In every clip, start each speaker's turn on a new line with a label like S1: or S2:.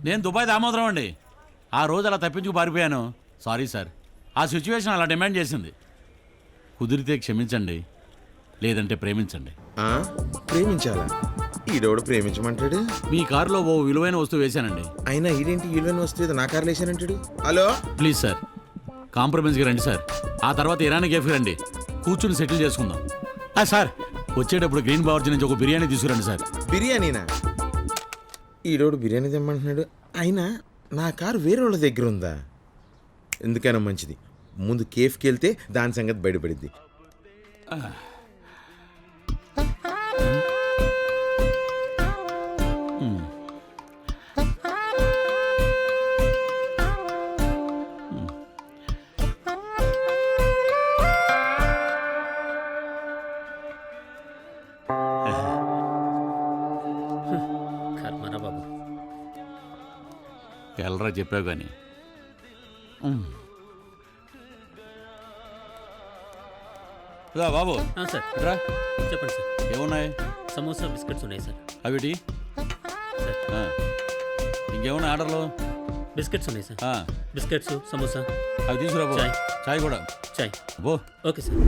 S1: నేను దుబాయ్ దామోదరం అండి. ఆ రోజు అలా తప్పించుకు పారిపోయాను. సారీ సార్, ఆ సిచ్యువేషన్ అలా డిమాండ్ చేసింది. కుదిరితే క్షమించండి, లేదంటే ప్రేమించండి.
S2: ప్రేమించాలా? ఈడోడు ప్రేమించమంటాడు.
S1: మీ కారులో ఓ విలువైన వస్తువు వేశానండి.
S2: అయినా ఈడేంటి విలువైన వస్తువు నా కారు వేసానంటాడు? హలో,
S1: ప్లీజ్ సార్, కాంప్రమైజ్కి రండి సార్. ఆ తర్వాత ఇరానీ కేఫ్కి రండి, కూర్చుని సెటిల్ చేసుకుందాం. సార్, వచ్చేటప్పుడు గ్రీన్ బావర్జీ నుంచి ఒక బిర్యానీ తీసుకురండి సార్.
S2: బిర్యానీనా? ఈడోడు బిర్యానీ తెమ్మంటున్నాడు. అయినా నా కారు వేరే వాళ్ళ దగ్గర ఉందా? ఎందుకైనా మంచిది, ముందు కేఫ్కి వెళ్తే దాని సంగతి బయటపడింది.
S1: ఎల్లరా చెప్పావు కానీ. బాబు
S3: సార్
S1: రా.
S3: చెప్పండి సార్.
S1: ఏమున్నాయి?
S3: సమోసా బిస్కెట్స్ ఉన్నాయి సార్.
S1: అవిటి
S3: సార్
S1: ఇంకేమున్నాయి ఆర్డర్లో?
S3: బిస్కెట్స్ ఉన్నాయి సార్. బిస్కెట్స్, సమోసా.
S1: అవి తీసుకురా బాబు.
S3: చాయ్.
S1: చాయ్ కూడా.
S3: చాయ్.
S1: బో.
S3: Okay sir.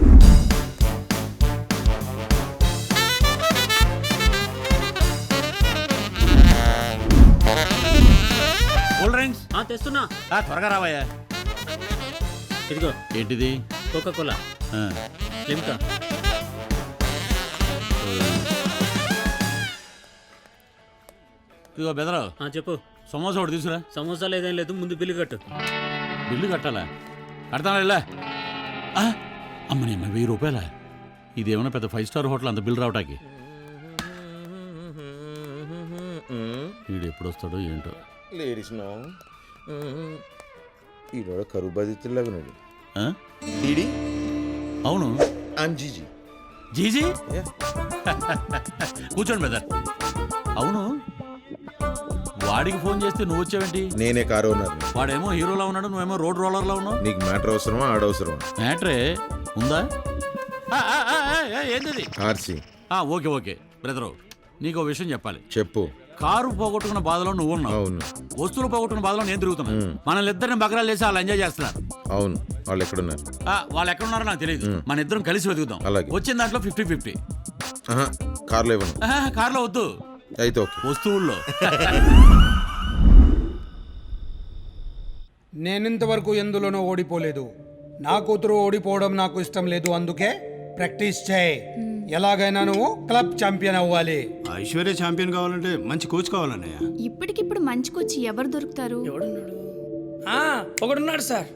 S1: కూల్ డ్రింక్స్
S3: తెస్తున్నా.
S1: త్వరగా రావయ్యా.
S3: ఇదిగో.
S1: ఏంటిది?
S3: Coca Cola, Limca.
S1: ఇదిగో బెదరా.
S3: చెప్పు.
S1: సమోసా ఒకటి తీసుకురా.
S3: సమోసా లేదేం లేదు, ముందు బిల్లు కట్టు.
S1: బిల్లు కట్టాలా? కడతాను వెళ్ళా. అమ్మని అమ్మ, 1000 రూపాయలా? ఇదేమన్నా పెద్ద 5 స్టార్ హోటల్ అంత బిల్లు రావటానికి? వీడు ఎప్పుడు వస్తాడో ఏంటో.
S2: లేడీస్ ఈడోడు కరువు బాధితుల్లాగా ఉన్నాడు.
S1: అవును,
S2: జీజీ.
S1: జీజీ కూర్చోండి బెదర్. అవును, వాడికి ఫోన్ చేస్తే నువ్వు వచ్చావేంటి?
S2: నేనే కారు ఓనర్.
S1: వాడేమో హీరోలా ఉన్నాడు, నువ్వేమో రోడ్ రోలర్లా ఉన్నావు.
S2: నీకు మ్యాటర్ అవసరమా ఆడవసరమా?
S1: మ్యాటరే ఉందా? ఏంటిది?
S2: ఆర్సీ.
S1: ఓకే ఓకే బ్రదరు, నీకు విషయం చెప్పాలి.
S2: చెప్పు.
S1: కారు పోగొట్టుకున్న బాధలో నువ్వు ఉన్నావు.
S2: అవును.
S1: వస్తువులు పోగొట్టుకున్న బాధలో నేను తిరుగుతున్నాను. మనల్ని ఇద్దరిని బకరాలు చేసి వాళ్ళు ఎంజాయ్ చేస్తున్నారు.
S2: అవును. వాళ్ళు ఎక్కడున్నారు?
S1: వాళ్ళు ఎక్కడున్నారో నాకు తెలియదు. మన ఇద్దరం కలిసి వెతుకుదాం.
S2: అలాగే.
S1: వచ్చిన దాంట్లో 50-50.
S2: కార్లో ఇవ్వను.
S1: కార్లో వద్దు,
S2: అయితే ఓకే.
S1: వస్తువుల్లో.
S4: నేనింతవరకు ఎందులోనూ ఓడిపోలేదు. నా కూతురు ఓడిపోవడం నాకు ఇష్టం లేదు. అందుకే ప్రాక్టీస్ చేయి. ఎలాగైనా నువ్వు క్లబ్ ఛాంపియన్ అవ్వాలి.
S5: ఐశ్వర్య ఛాంపియన్ కావాలంటే మంచి కోచ్ కావాలన్నయ్య.
S6: ఇప్పటికిప్పుడు మంచి కోచ్ ఎవరు దొరుకుతారు?
S7: ఒకడున్నాడు సార్.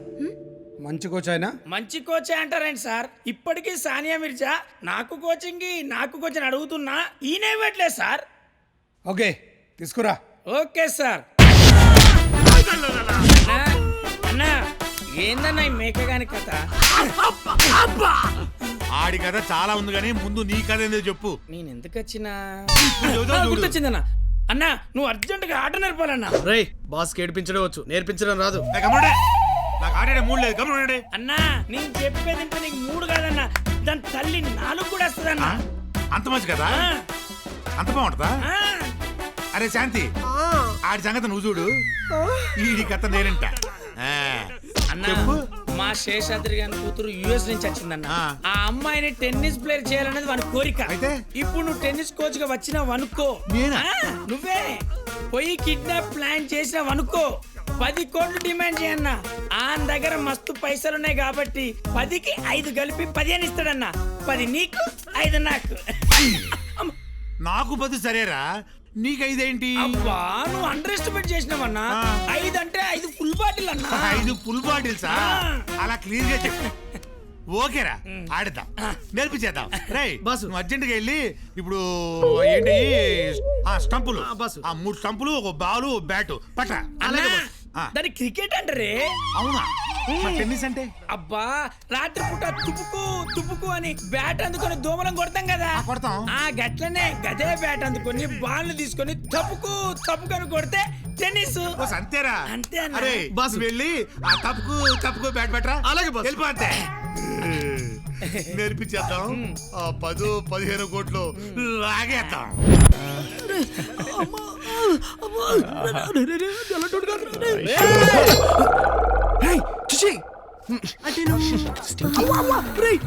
S4: మంచి కోచ్ అయినా?
S7: మంచి కోచే అంటారేంటి సార్? ఇప్పటికీ సానియా మిర్జా నాకు కోచింగ్ అడుగుతున్నా, ఈయన ఇవ్వట్లేదు సార్.
S4: ఓకే, తీసుకురా.
S7: Okay sir. అన్నా, ఏందన్నా ఈ మేకగాని కథ?
S8: ఆడి కథ చాలా ఉంది కానీ ముందు నీ కథ ఏందో చెప్పు.
S7: నేను ఎందుకు వచ్చినా గుర్తొచ్చిందన్నా. అన్నా, నువ్వు అర్జెంటుగా ఆట నేర్పాలన్నా.
S9: రేయ్, బాస్ ఏడిపించడం వచ్చు, నేర్పించడం రాదు.
S8: నాకు ఆడే మూడు లేదు. గమనండి
S7: అన్నా, నేను చెప్పేది ఇంకా నీకు 3 కాదన్నా, దాని తల్లి 4 కూడా వస్తుందన్నా.
S8: అంత మంచి కదా? అంత బాగుంటుందా? అరే శాంతి, ఆడి సంగతి నువ్వు చూడు, ఈడి కథ నేనంట.
S7: అన్నా, మా శేషాద్రి గారి కూతురు యుఎస్ నుంచి వచ్చిందన్న. ఆ అమ్మాయిని టెన్నిస్ ప్లేయర్ చేయాలనేది వాని కోరిక.
S8: అయితే
S7: ఇప్పుడు నువ్వు టెన్నిస్ కోచ్ గా వచ్చినావు అనుకో, నువ్వే పోయి కిడ్నాప్ ప్లాన్ చేసినావు అనుకో, 10 కోట్లు డిమాండ్ చేయన్నా. ఆ దగ్గర మస్తు పైసలున్నాయి కాబట్టి 10కి 5 కలిపి 15 ఇస్తాడన్నా. 10 నీకు, 5 నాకు.
S8: నాకు 10 సరేరా, నీకు 5 ఏంటి?
S7: అబ్బా, నువ్వు అండర్ ఎస్టిమేట్ చేసినావన్నా. 5 అంటే 5 ఫుల్ బాటిల్ అన్నా.
S8: 5 ఫుల్ బాటిల్సా? అలా క్లియర్ గా చెప్పు. ఓకేరా, ఆడదాం, నేర్పించేద్దాం. రేయ్ బాసు, నువ్వు అర్జెంట్ గా వెళ్ళి ఇప్పుడు ఏంటి స్టంపులు, 3 స్టంపులు, ఒక బాలు, బ్యాటు పట్ట.
S7: దాని క్రికెట్ అంటారే.
S8: అవునా? టెన్నిస్ అంటే?
S7: అబ్బా, రాత్రి పూట తుపుకు అని బ్యాట్ అందుకొని దోమలం కొడతాం కదా.
S8: కొడతాం.
S7: గట్లనే గదే బ్యాట్ అందుకొని బాల్ తీసుకొని తప్పుకు అని కొడితే టెన్నిస్.
S8: అంతేరా?
S7: అంతే.
S8: అరే బాస్, వెళ్ళి ఆ తప్పుకు బ్యాట్ పెట్టరా.
S9: అలాగే బాస్.
S8: వెళ్ళిపోతే నేర్పించేద్దాం. 10-15 కోట్లు లాగేద్దాం.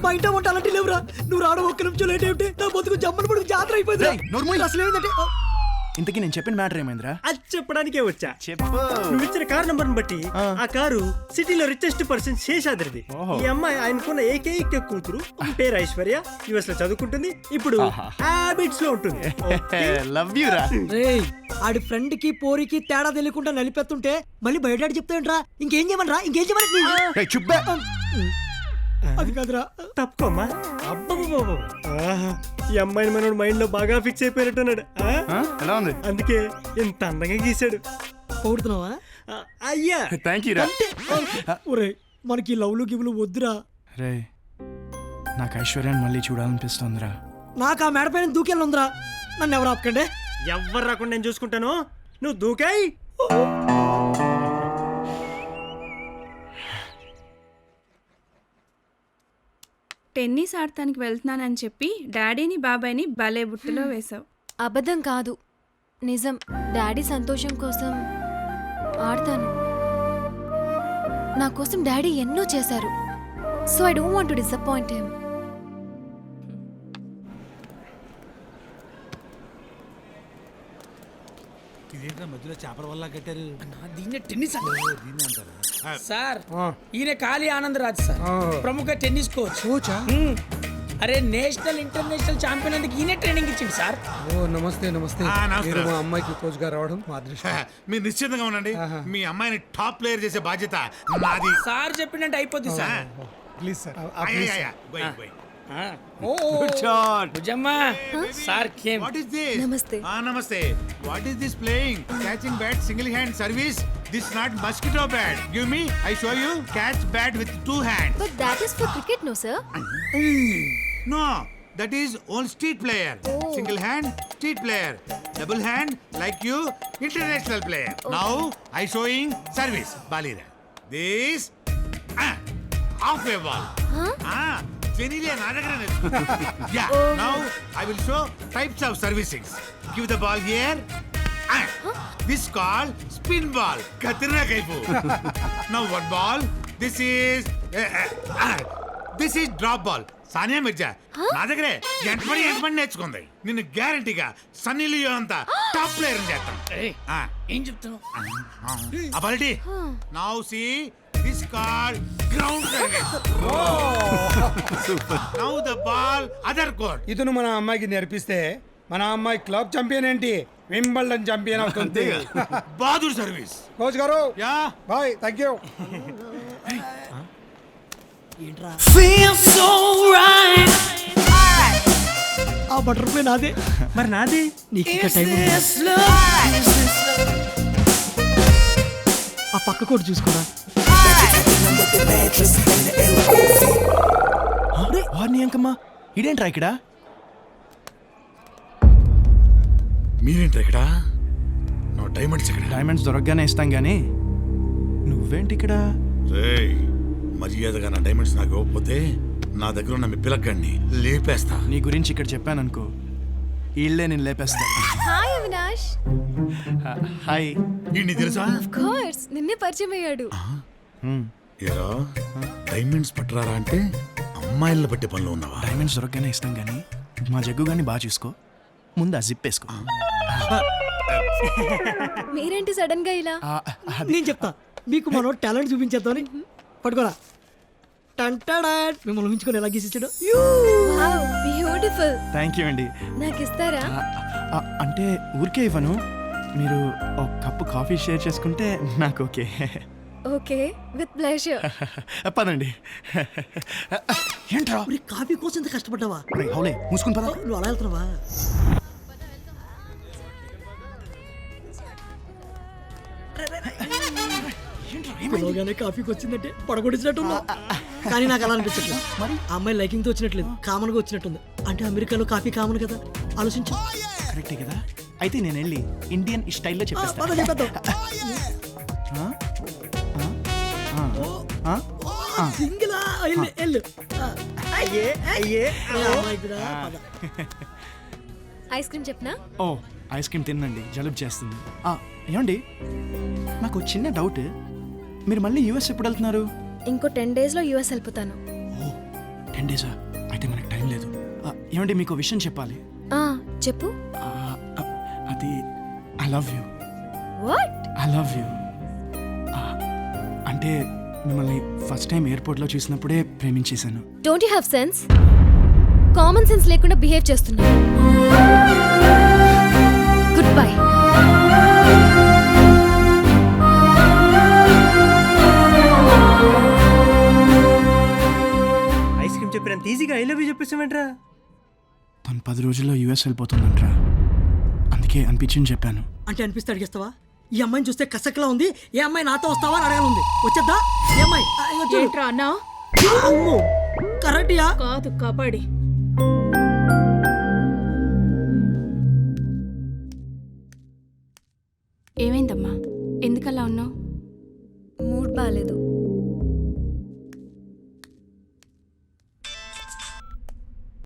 S10: మా ఇంట వంట అలాంటి లేవురా. నువ్వు రావడం ఒక్క నిమిషం లేట్ అయితే నా బతుకు జమ్మని పడుకు జాతర అయిపోయింది. అసలు ఏంటంటే
S9: ఇంతకీ నేను చెప్పిన మ్యాటర్ ఏమైందిరా?
S10: అది చెప్పడానికే వచ్చా.
S9: చెప్పు.
S10: నువ్వు ఇచ్చిన కార్ నంబర్ బట్టి ఆ కారు సిటీలో రిచెస్ట్ పర్సన్ శేషాద్రిది. ఈ అమ్మాయి ఆయనకున్న ఏకైక కూతురు, పేరు ఐశ్వర్య, యుఎస్ లో చదువుకుంటుంది. ఇప్పుడు హ్యాబిట్స్ లో ఉంటుంది.
S9: లవ్ యూ రా.
S10: ఆడి ఫ్రెండ్ కి పోరికి తేడా తెలియకుండా నలిపెత్తుంటే మళ్ళీ బయట చెప్తాయంట్రా. ఇంకేం చేయమనరా, ఇంకేం చేయమని. అది కాదురా, తప్పుకోమ్మా. అబ్బా, ఈ అమ్మాయిని మనోడు మైండ్ లో బాగా ఫిక్స్ అయిపోయినట్టున్నాడు.
S9: ఎలా ఉంది?
S10: అందుకే ఇంత అందంగా గీసాడు. పొగుడుతున్నావా? అయ్యా
S9: థ్యాంక్ యూ రా.
S10: ఒరే, మనకి లవ్లు గివ్లు వద్దురా.
S9: రే, నాకు ఐశ్వర్యాన్ని మళ్ళీ చూడాలనిపిస్తుందిరా.
S10: నాకు ఆ మేడ పైన దూకెళ్ళుందిరా. నన్ను ఎవరు ఆపకండి. ఎవరు రాకుండా నేను చూసుకుంటాను. నువ్వు దూకాయి.
S6: టెన్నిస్ ఆడటానికి వెళ్తున్నానని చెప్పి డాడీని బాబాయ్ని భలే బుట్టలో వేశావు.
S11: అబద్ధం కాదు, నిజం. డాడీ సంతోషం కోసం ఆడతాను. నా కోసం డాడీ ఎన్నో చేశారు. So I don't want to disappoint him.
S8: మధ్యలో చేపల వల్ల కట్టారు.
S7: దీన్నే టెన్నిస్ సార్. ఈయన కాళీ ఆనందరాజ్ సార్, ప్రముఖ టెన్నిస్ కోచ్. అరే, నేషనల్ ఇంటర్నేషనల్ ఛాంపియన్ అందుకు ఈయన ట్రైనింగ్ ఇచ్చింది సార్.
S4: ఓ నమస్తే. నమస్తే. మీరు మా అమ్మాయికి కోచ్ గా రావడం మా అదృష్టం.
S8: మీరు నిశ్చింతగా ఉండండి. మీ అమ్మాయిని టాప్ ప్లేయర్ చేసే బాధ్యత నాది.
S7: సార్ చెప్పినట్టు అయిపోద్ది sir.
S4: Please sir.
S7: Sir came.
S8: What is this?
S11: Namaste.
S8: Namaste. What is this playing? Catching bat single hand service? This not mosquito bat. Give me. I show you. Catch bat with 2 hands.
S11: But that is for cricket, no sir?
S8: No. That is all street player. Single hand, street player. Double hand, like you, international player. Now I showing service. Balira. This half a ball. Genilia Nadagran. Yeah. Now I will show types of servicing. Give the ball here. This called spin ball. Katrina Kaipu. Now one ball. This is drop ball. Sania Mirza నా దగ్గరే ఎంటపడి నేర్చుకుంది. నిన్ను గ్యారంటీగా Sunny Leo అంతా top player చేస్తాం.
S7: ఏం చెప్తావు?
S8: Ability. Now see this call ground service. Now the ball other court.
S4: ఇతను మన అమ్మాయికి నేర్పిస్తే మన అమ్మాయి క్లబ్ ఛాంపియన్ ఏంటి, వింబల్డన్ ఛాంపియన్ అవుతుంది.
S8: బహదూర్ సర్వీస్.
S4: కోచ్ గారు
S8: యా
S4: బాయ్. Thank you.
S10: ఆ బటర్ఫ్లై నాదే. మరి నాదే. నీకు ఇంకా టైం ఉంది. ఆ పక్క కూడా చూసుకోరా.
S9: వారిని అంకమ్మా, ఇదేంట్రా ఇక్కడ?
S8: మీరేంట్రా ఇక్కడ? నా డైమండ్స్ ఇక్కడ.
S9: డైమండ్స్ దొరకగానే ఇస్తాం గానీ నువ్వేంటి ఇక్కడ?
S8: రేయ్, మర్యాదగా నా డైమండ్స్ నాకు ఇవ్వకపోతే నా దగ్గర ఉన్న మీ పిలగ్గాన్ని లేపేస్తా.
S9: నీ గురించి ఇక్కడ చెప్పాననుకో, ఇళ్ళే నేను లేపేస్తా.
S11: హాయ్ అవినాష్.
S9: హాయ్.
S8: ఇన్ని తెలుసా?
S11: ఆఫ్ కోర్స్, నిన్నే పరిచయం అయ్యాడు.
S8: ఏరా, డైమండ్స్ పట్టరారా అంటే అమ్మాయిల పట్టే పనిలో ఉన్నావా?
S9: డైమండ్స్ దొరకగానే ఇస్తాం గానీ మా జగ్గు గాని బాగా చూసుకో. ముందు ఆ జిప్ వేసుకో.
S11: మీరేంటి సడన్ గా ఇలా?
S10: నేను చెప్తా మీకు మనో టాలెంట్ చూపించేద్దామని. పట్టుకోరా. మిమ్మల్ని ఊహించుకొని ఎలా గీసిచ్చాడు.
S11: బ్యూటిఫుల్.
S9: థ్యాంక్ యూ అండి.
S11: నాకు ఇస్తారా?
S9: అంటే ఊరికే ఇవ్వను, మీరు ఒక కప్పు కాఫీ షేర్ చేసుకుంటే నాకు ఓకే.
S11: Okay, with pleasure.
S9: పదండి. ఏంట్రా
S10: కాఫీ కోసం ఎంత కష్టపడ్డావా?
S9: హౌలే మూసుకుని పద.
S10: నువ్వు అలా వెళ్తున్నావా? పిలవగానే కాఫీకి వచ్చిందంటే పడగొట్టించినట్టు కానీ నాకు అలా అనిపించట్లేదు. మరి ఆ అమ్మాయి లైకింగ్ తో వచ్చినట్లేదు, కామన్ గా వచ్చినట్టుంది. అంటే అమెరికాలో కాఫీ కామన్ కదా, ఆలోచించు.
S9: కరెక్టే కదా. అయితే నేను వెళ్ళి ఇండియన్ స్టైల్లో చెప్పేస్తా.
S10: సింగిలా? వెళ్ళు.
S11: ఐస్ క్రీమ్ చెప్పనా?
S9: ఓ ఐస్ క్రీమ్ తినండి, జలుబు చేస్తుంది. ఏమండి, నాకు చిన్న డౌట్. మీరు మళ్ళీ యూఎస్ ఎప్పుడు వెళ్తున్నారు?
S11: ఇంకో 10 డేస్లో యూఎస్ వెళ్ళిపోతాను.
S9: 10 డేసా? అయితే మనకు టైం లేదు. ఏమండి, మీకు విషయం చెప్పాలి.
S11: చెప్పు.
S9: అది I love you.
S11: What?
S9: I love you. అంటే మిమ్మల్ని ఫస్ట్ టైం ఎయిర్పోర్ట్లో చూసినప్పుడే ప్రేమించేశాను.
S11: Don't you have sense? Common sense లేకుండా బిహేవ్ చేస్తున్నా. Goodbye.
S10: ఐస్ క్రీమ్ చెప్పినంత ఈజీగా ఐ లవ్ యూ చెప్పేసావేంట్రా?
S9: తను 10 రోజుల్లో యూఎస్ వెళ్ళిపోతుందంట్రా. అందుకే అనిపించింది చెప్పాను.
S10: అంటే అనిపిస్తే అడిగేస్తావా? ఈ అమ్మాయిని చూస్తే కసక్లా ఉంది. ఏ అమ్మాయి నాతో వస్తావా అని అడగాలి. వచ్చేద్దా ఈ అమ్మాయి? కరెక్ట్యా?
S6: కాదు, కబడ్డీ. ఏమైందమ్మా, ఎందుకలా ఉన్నావు?
S11: మూడ్ బాగాలేదు.